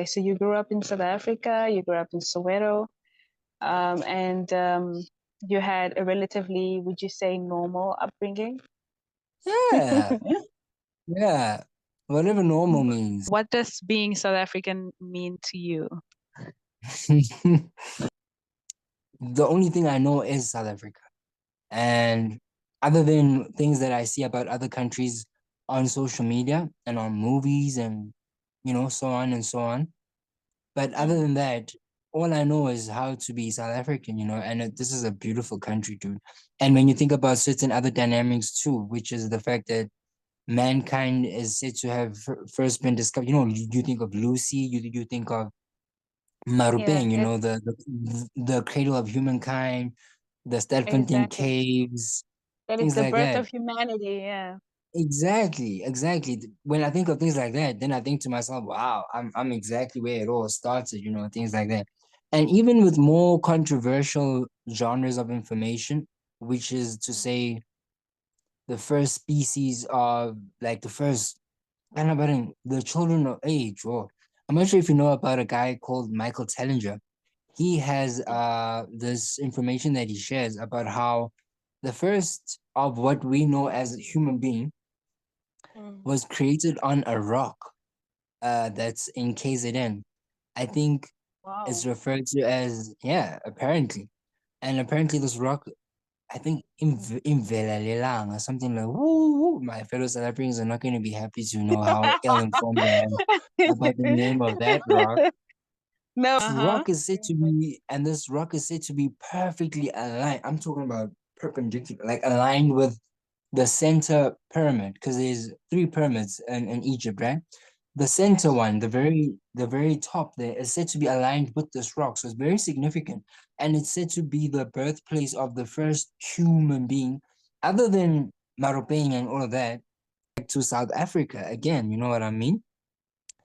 So you grew up in South Africa, you grew up in Soweto, and you had a relatively, would you say, normal upbringing? Yeah, yeah. Whatever normal means. What does being South African mean to you? The only thing I know is South Africa. And other than things that I see about other countries on social media and on movies and, so on and so on. But other Mm. than that, all I know is how to be South African, and this is a beautiful country, dude. And when you think about certain other dynamics too, which is the fact that mankind is said to have first been discovered, you think of Lucy, you think of Yeah, Marupeng, the cradle of humankind, the Stelfontein exactly. caves, That is things the like birth that. of humanity. Yeah. Exactly, exactly. When I think of things like that, then I think to myself, wow, I'm exactly where it all started, things like that. And even with more controversial genres of information, which is to say the first species of like the first kind of the children of age, or I'm not sure if you know about a guy called Michael Tellinger. He has this information that he shares about how the first of what we know as a human being Mm. was created on a rock that's in KZN. I think it's Wow. referred to as, yeah, apparently. And apparently this rock, I think Imvelalelang or something like, woo, woo. My fellow South Africans are not going to be happy to know how ill-informed I am about the name of that rock. No. This Uh-huh. rock is said to be, and this rock is said to be perfectly aligned. I'm talking about perpendicular, like aligned with the center pyramid, because there's three pyramids in Egypt, right? The center Yes. one, the very top there, is said to be aligned with this rock. So it's very significant. And it's said to be the birthplace of the first human being, other than Marupeng and all of that, to South Africa again, you know what I mean?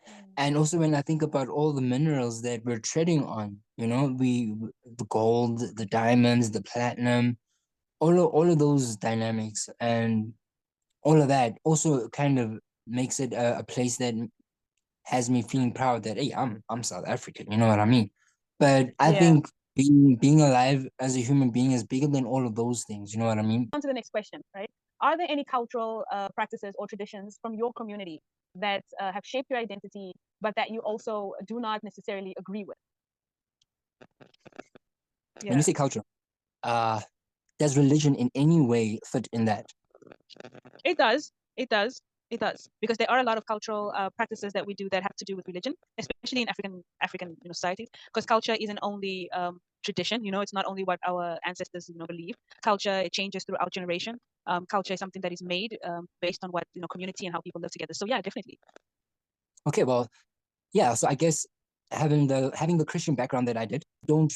Mm. And also when I think about all the minerals that we're treading on, the gold, the diamonds, the platinum, all of those dynamics and all of that also kind of makes it a place that has me feeling proud that hey, I'm South African, you know what I mean? But I Yeah. think being alive as a human being is bigger than all of those things, you know what I mean? On to the next question, right? Are there any cultural practices or traditions from your community that have shaped your identity, but that you also do not necessarily agree with? When you Yeah. say culture, does religion in any way fit in that? It does. It does. It does, because there are a lot of cultural practices that we do that have to do with religion, especially in African societies. Because culture isn't only tradition. It's not only what our ancestors believe. Culture, it changes throughout generation. Culture is something that is made based on what community and how people live together. So yeah, definitely. Okay, well, yeah, so I guess having the Christian background that I did, don't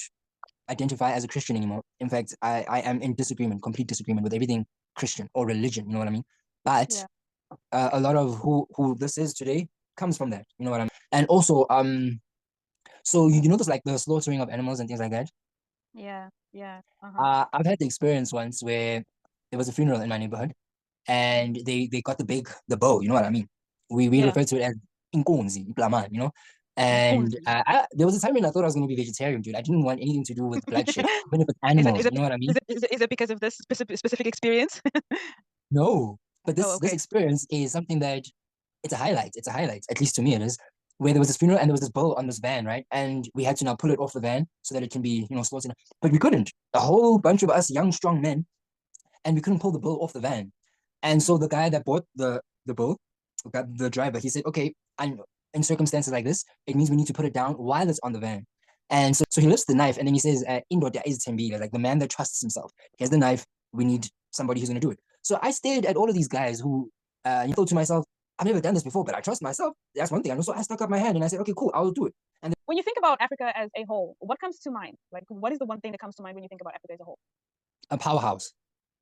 identify as a Christian anymore. In fact, I am in disagreement, complete disagreement with everything Christian or religion, you know what I mean? But Yeah. a lot of who this is today comes from that, you know what I mean? And also, so you notice like the slaughtering of animals and things like that. Yeah. Yeah. Uh-huh. I've had the experience once where there was a funeral in my neighborhood, and they got the bow, you know what I mean? We Yeah. refer to it as inkunzi, plaman, you know. And Inkunzi. there was a time when I thought I was going to be vegetarian, dude. I didn't want anything to do with bloodshed, even if it's Is it animals, is it you know what I is mean? it is it because of this specific experience? No, but Oh, this okay. experience is something that it's a highlight. It's a highlight, at least to me it is. Where there was this funeral and there was this bull on this van, right? And we had to now pull it off the van so that it can be, slaughtered. But we couldn't. A whole bunch of us young, strong men, and we couldn't pull the bull off the van. And so the guy that bought the bull, the driver, he said, okay, and in circumstances like this, it means we need to put it down while it's on the van. And so he lifts the knife and then he says, Indoda is Tembi, like the man that trusts himself. Here's the knife. We need somebody who's going to do it. So I stared at all of these guys who, thought to myself, I've never done this before, but I trust myself. That's one thing. And so I stuck up my hand and I said, okay, cool, I'll do it. And When you think about Africa as a whole, what comes to mind? Like, what is the one thing that comes to mind when you think about Africa as a whole? a powerhouse.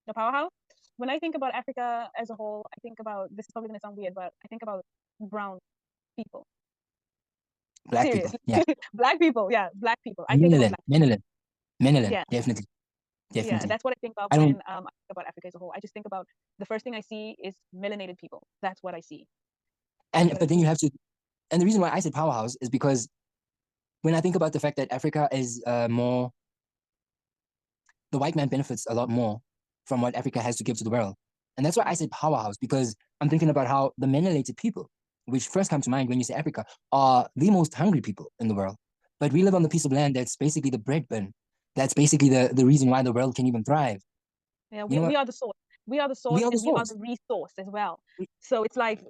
The powerhouse? When I think about Africa as a whole, I think about, this is probably going to sound weird, but I think about brown people. Black Serious. people. Yeah. Black people. Yeah, black people. I think about Menelin. black. Menelin. Menelin. Yeah, Definitely. yeah. Definitely. That's what I think about I when don't, I think about Africa as a whole. I just think about, the first thing I see is melanated people. That's what I see. That's and what I but then see. And the reason why I said powerhouse is because when I think about the fact that Africa is more, the white man benefits a lot more from what Africa has to give to the world. And that's why I said powerhouse, because I'm thinking about how the melanated people, which first come to mind when you say Africa, are the most hungry people in the world. But we live on the piece of land that's basically the bread bin. That's basically the reason why the world can even thrive. Yeah, You know what? we are the source. We are the We source are the and we are source. the resource as well. So it's like,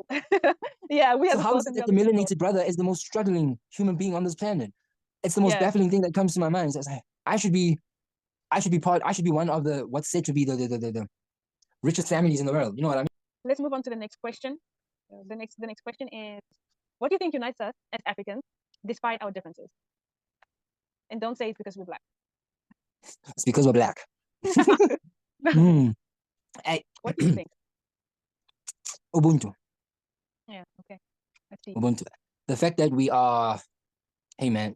yeah, we are So the how source is it and we that are the the resource. melanated brother is the most struggling human being on this planet? It's the most Yeah. baffling thing that comes to my mind. It's like, I should be one of the what's said to be the richest families in the world. You know what I mean? Let's move on to the next question. The next question is, what do you think unites us as Africans despite our differences? And don't say it's because we're black. It's because we're black. Mm. What do you think? Ubuntu. Yeah, okay. Let's see. Ubuntu. The fact that we are, hey man,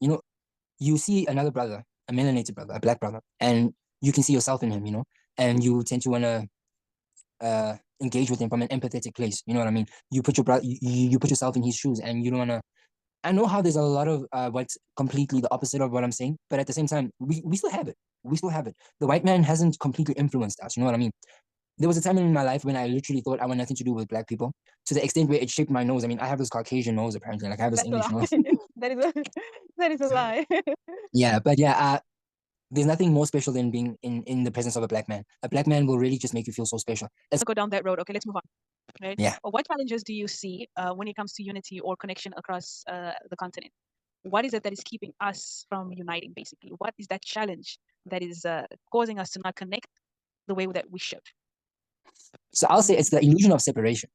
you see another brother, a melanated brother, a black brother, and you can see yourself in him, and you tend to want to engage with him from an empathetic place. You know what I mean? You put your brother, you put yourself in his shoes, and you don't want to. I know how there's a lot of what's completely the opposite of what I'm saying, but at the same time, we still have it. We still have it. The white man hasn't completely influenced us. You know what I mean? There was a time in my life when I literally thought I want nothing to do with black people, to the extent where it shaped my nose. I mean, I have this Caucasian nose apparently, like I have this That's a English lie. nose. That is a that is a lie. Yeah, but yeah, there's nothing more special than being in the presence of a black man. A black man will really just make you feel so special. Let's go down that road. Okay, let's move on. Right? Yeah. What challenges do you see when it comes to unity or connection across the continent? What is it that is keeping us from uniting, basically? What is that challenge that is causing us to not connect the way that we should? So I'll say it's the illusion of separation.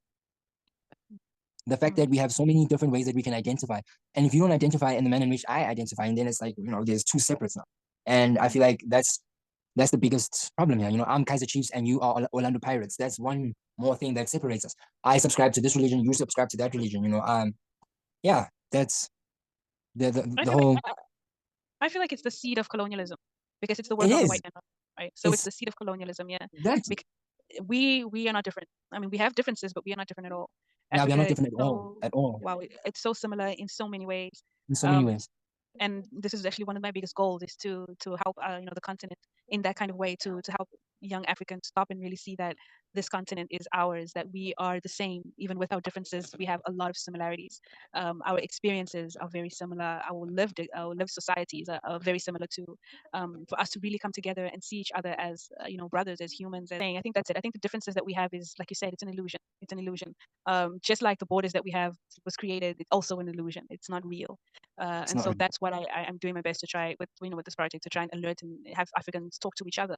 The fact Mm. that we have so many different ways that we can identify. And if you don't identify in the manner in which I identify, and then it's like, there's two separates now. And I feel like that's the biggest problem here. I'm Kaiser Chiefs and you are Orlando Pirates. That's one more thing that separates us. I subscribe to this religion, you subscribe to that religion, yeah, that's the whole. I feel like it's the seed of colonialism because it's the It work of the white is. man, right? So it's the seed of colonialism, yeah. Exactly. Because we are not different. I mean, we have differences, but we are not different at all. Yeah, we are not Africa is different at all. so At all. wow, it's so similar in so many ways. In so many ways. And this is actually one of my biggest goals is to help the continent in that kind of way to help young Africans stop and really see that this continent is ours, that we are the same even with our differences. We have a lot of similarities. Our experiences are very similar. Our lived societies are very similar too. For us to really come together and see each other as brothers, as humans. And I think that's it. I think the differences that we have is, like you said, it's an illusion. It's an illusion. Just like the borders that we have was created, it's also an illusion. It's not real. And so that's what I'm doing my best to try with this project, to try and alert and have Africans talk to each other,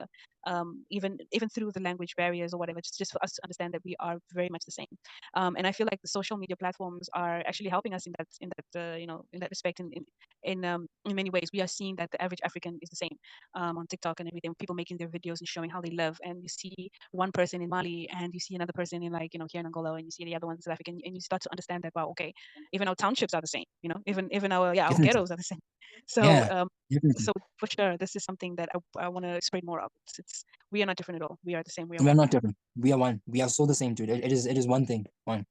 even through the language barriers or whatever, just for us to understand that we are very much the same. And I feel like the social media platforms are actually helping us in that respect. In many ways, we are seeing that the average African is the same on TikTok and everything. People making their videos and showing how they live, and you see one person in Mali, and you see another person in here in Angola, and you see the other one in South Africa, and you start to understand that, wow, okay, even our townships are the same. Even our ghettos are the same. So so for sure, this is something that I want to spread more of. It's we are not different at all. We are the same. We are not different. We are one. We are so the same, dude. It is one thing. One.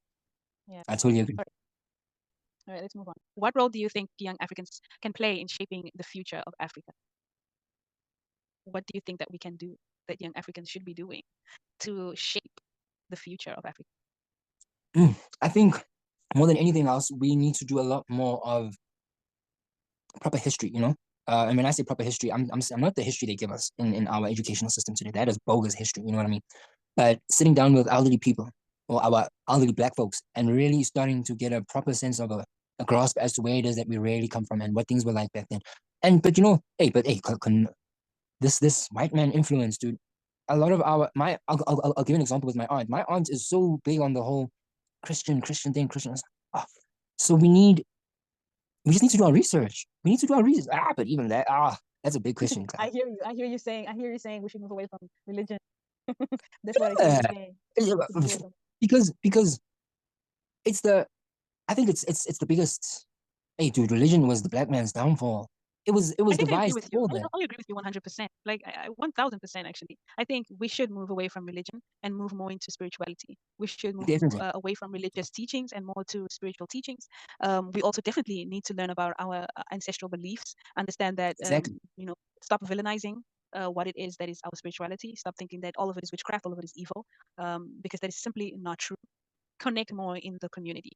Yeah. I totally agree. All right, let's move on. What role do you think young Africans can play in shaping the future of Africa? What do you think that we can do, that young Africans should be doing to shape the future of Africa? I think more than anything else, we need to do a lot more of proper history, and when I say proper history, I'm not the history they give us in our educational system today. That is bogus history, you know what I mean? But sitting down with elderly people or our elderly black folks and really starting to get a proper sense of a grasp as to where it is that we really come from and what things were like back then. But this white man influence, dude. A lot of I'll give an example with my aunt. My aunt is so big on the whole Christian thing. So we just need to do our research. We need to do our research. But even that, that's a big question. I hear you saying we should move away from religion. That's what I hear you saying. Because it's I think it's the biggest. Hey, dude, religion was the black man's downfall. it I was think I agree devised with you. for I that. totally agree with you 100%. Like 1000% actually. I think we should move away from religion and move more into spirituality. We should move Definitely. away from religious teachings and more to spiritual teachings. We also definitely need to learn about our ancestral beliefs, understand that, Exactly. stop villainizing what it is that is our spirituality. Stop thinking that all of it is witchcraft, all of it is evil, because that is simply not true. Connect more in the community,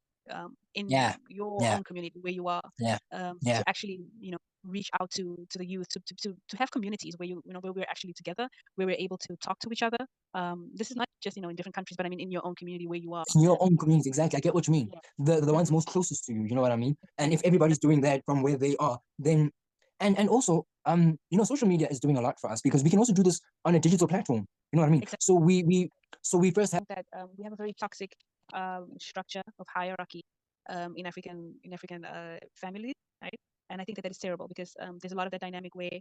in Yeah. your Yeah. own community where you are, Yeah. Yeah. to actually, reach out to the youth, to have communities where where we're actually together, where we're able to talk to each other. This is not just in different countries, but I mean in your own community where you are. In your own community, exactly. I get what you mean. Yeah. The ones Mhm. most closest to you, you know what I mean? And if Exactly. everybody's doing that from where they are, then and also social media is doing a lot for us because we can also do this on a digital platform. You know what I mean? Exactly. So we first have That we have a very toxic structure of hierarchy in African families, right? And I think that is terrible because there's a lot of that dynamic where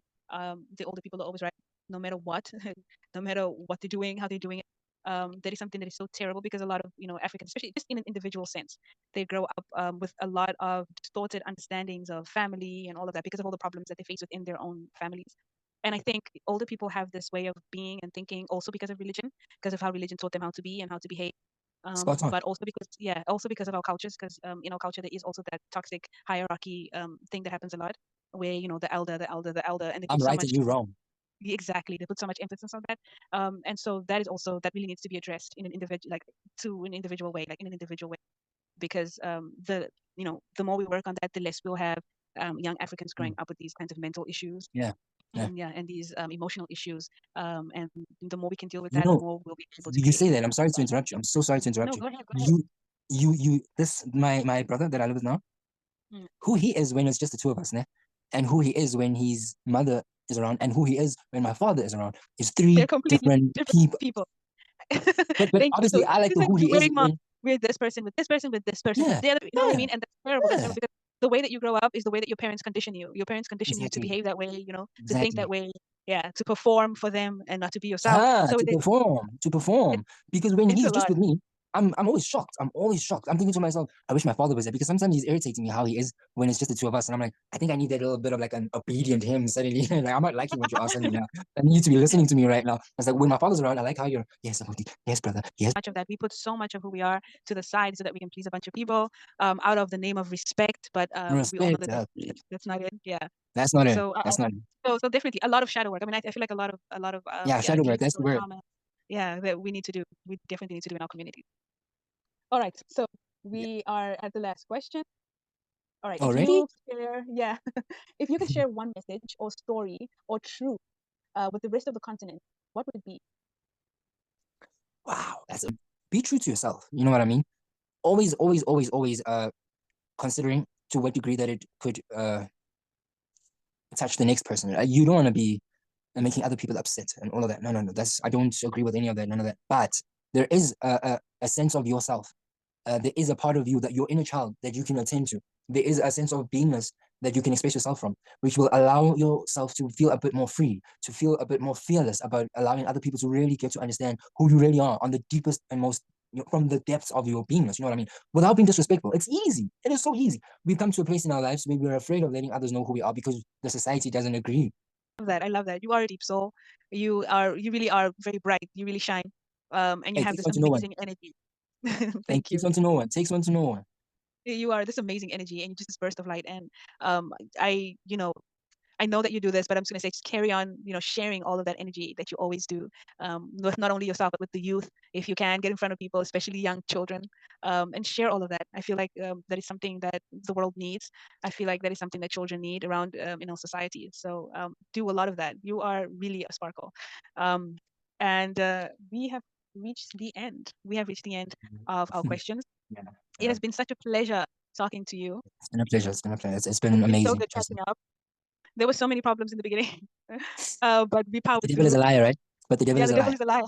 the older people are always right, no matter what, no matter what they're doing, how they're doing it. That is something that is so terrible because a lot of Africans, especially just in an individual sense, they grow up with a lot of distorted understandings of family and all of that because of all the problems that they face within their own families. And I think older people have this way of being and thinking also because of religion, because of how religion taught them how to be and how to behave. spot on. But also because of our cultures, because in our culture there is also that toxic hierarchy thing that happens a lot, where the elder, the elder, and they I'm put so right much and you wrong. exactly they put so much emphasis on that, and so that is also that really needs to be addressed in an individual way, like in an individual way, because the more we work on that, the less we'll have young Africans growing Mm. up with these kinds of mental issues. Yeah. Yeah. And these emotional issues, and the more we can deal with You that, the know, more we'll be able to you create. say that. I'm sorry to interrupt you. I'm so sorry to interrupt No, you. go ahead, go ahead. You this my brother that I live with now, Mm. who he is when it's just the two of us, né? And who he is when his mother is around, and who he is when my father is around is They're three completely different different people. people. But Thank you. So obviously, I like it's the like who you're he is wearing mom when. with this person, with this person, with this person, with Yeah, the other. You know what I yeah, mean? And that's terrible. That's terrible yeah. because the way that you grow up is the way that your parents condition you. Your parents condition you to Exactly, behave that way. To think that exactly. way. Yeah, to perform for them and not to be yourself. Ah, So to perform. Because when it's a he's just lot. with me, I'm always shocked. I'm always shocked. I'm thinking to myself, I wish my father was there because sometimes he's irritating me how he is when it's just the two of us. And I'm like, I think I need that little bit of like an obedient him suddenly. Like I'm not liking what you are suddenly now. I need you to be listening to me right now. It's like when my father's around, I like how you're, yes, Abudi, yes, brother, yes. Much of that we put so much of who we are to the side so that we can please a bunch of people, out of the name of respect. But we all know Respect. that that's not it. Yeah. That's not it. So That's not it. so definitely a lot of shadow work. I mean, I feel like a lot of Yeah, shadow work. That's the generational word. trauma. Yeah, that we need to do. We definitely need to do in our community. All right. So Yeah. we are at the last question. All right. If Already? you share, yeah, if you could share one message or story or truth with the rest of the continent, what would it be? Wow. Be true to yourself. You know what I mean? Always, always, always, always considering to what degree that it could touch the next person. You don't want to be making other people upset and all of that. No, no, no. I don't agree with any of that. None of that. But there is a sense of yourself. There is a part of you, that your inner child, that you can attend to. There is a sense of beingness that you can express yourself from, which will allow yourself to feel a bit more free, to feel a bit more fearless about allowing other people to really get to understand who you really are on the deepest and most, from the depths of your beingness. You know what I mean? Without being disrespectful. It's easy. It is so easy. We've come to a place in our lives where we're afraid of letting others know who we are because the society doesn't agree. I love that. You are a deep soul. You really are very bright. You really shine. And you It have takes this one to know one. amazing energy. It Thank you. takes one to know one. It takes one to know one. You are this amazing energy and you're just this burst of light. And I, I know that you do this, but I'm just gonna say just carry on, sharing all of that energy that you always do, with not only yourself but with the youth. If you can get in front of people, especially young children, and share all of that. I feel like that is something that the world needs. I feel like that is something that children need around in our society. So do a lot of that. You are really a sparkle, and we have reached the end. We have reached the end of our questions. Yeah, It yeah. has been such a pleasure talking to you. It's been a pleasure. It's been a pleasure. It's It's been been so amazing. good catching up. There were so many problems in the beginning, but we The powered devil is through. a liar, right? But the devil Yeah, is the a devil liar. is a liar.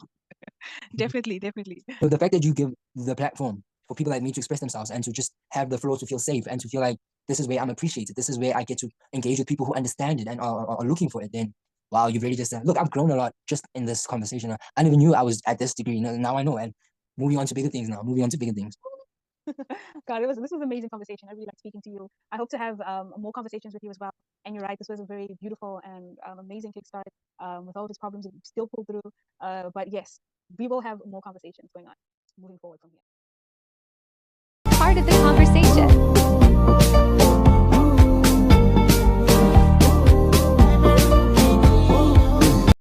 Definitely, definitely. So the fact that you give the platform for people like me to express themselves and to just have the floor to feel safe and to feel like this is where I'm appreciated, this is where I get to engage with people who understand it and are looking for it, then wow, you've really just look, I've grown a lot just in this conversation. I never knew I was at this degree. Now I know, and moving on to bigger things now, moving on to bigger things. God, this was an amazing conversation. I really like speaking to you. I hope to have more conversations with you as well. And you're right, this was a very beautiful and amazing kickstart with all these problems that you still pulled through. But yes, we will have more conversations going on moving forward from here.